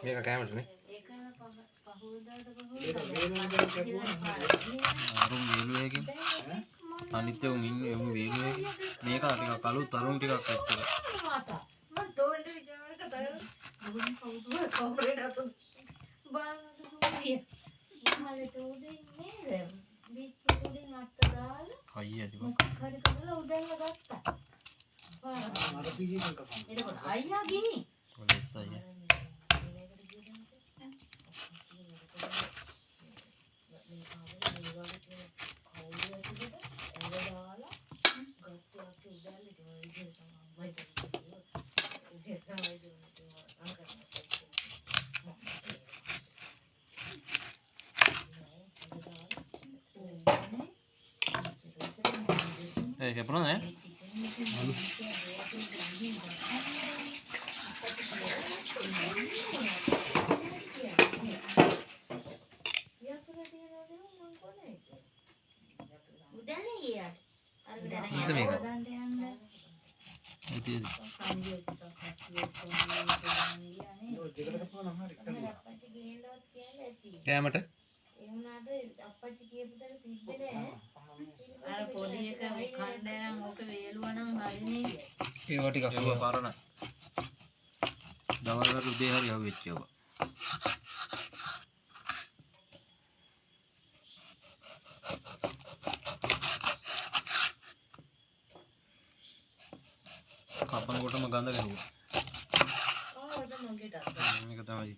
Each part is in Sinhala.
මේක කැමරනේ. ඒක පහුවදාට අරුම් වේලුවකින් අනිත් උන් ඉන්නේ උන් වේලුවේ මේක ටිකක් අලුත් අරුම් ටිකක් ඇත්තට මාතා මම තෝන්ද විචාර කතා කරා මුන් කවුද කොම්රේඩ් අත බලන්න සුමිය මහලට උදේ නේද බීච් උදේ නට්ට දාලා අයිය ඇති බං හරි කරලා උදැල්ල ගත්තා අර පිහින් කපන්න ඒක අයියා ගිනි ඔලෙස් අයිය ¿Qué pronto, eh? කෑමට අර පොඩි එක කණ්ඩායම් ඕක වේලුවා නම් හරිනේ ඒවා ටිකක් ඒක පාරණ දවල් වල උදේ හරි ආවෙච්ච ඒවා කපන කොටම ගඳ ගැහුවා ආවද මොකේද මේක තමයි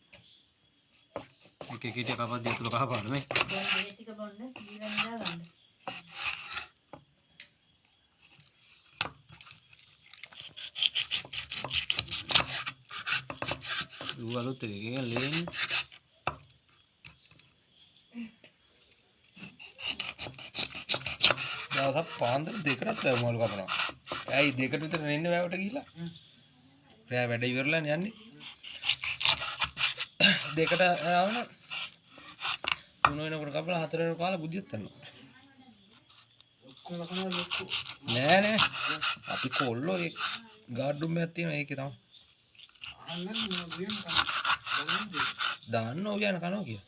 එක එක ටික කපද්දී අතුල කහපාට මේ දැන් මේ ටික බොන්න දීලා ඉඳලා ගන්න අලුත් එකකින් ලේන් දවසක් පාන්දර දෙකටත් මලු කපනවා. ඇයි දෙකට විතර එන්නේ වැවට ගිහිල්ලා? රෑ වැඩ ඉවරලානේ යන්නේ. දෙකට ආවම 3 වෙනකොට කපලා 4 වෙනකොට කාලා බුදියත් ගන්නවා. ඔක්කොම කනවා ලොක්කු. නෑ නෑ. අපි කොල්ලෝ ඒ ගාඩ්ඩුම් එකක් තියෙනවා ඒකේ තමයි. දාන්න ඕක යන කනවා කිය.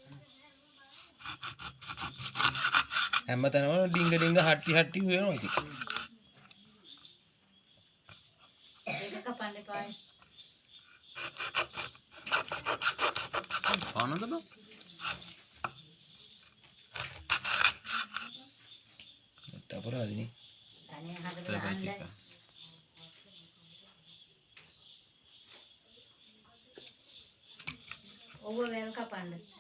හැමතැනම ඩිංග ඩිංග හට්ටි හට්ටි වෙනවා ඉතින්. ඒක කපන්න එපායි. ආනන්ද බං. අපරාධනේ. අනේ හකට දාන්න. ඔව් වෙල් කපන්න.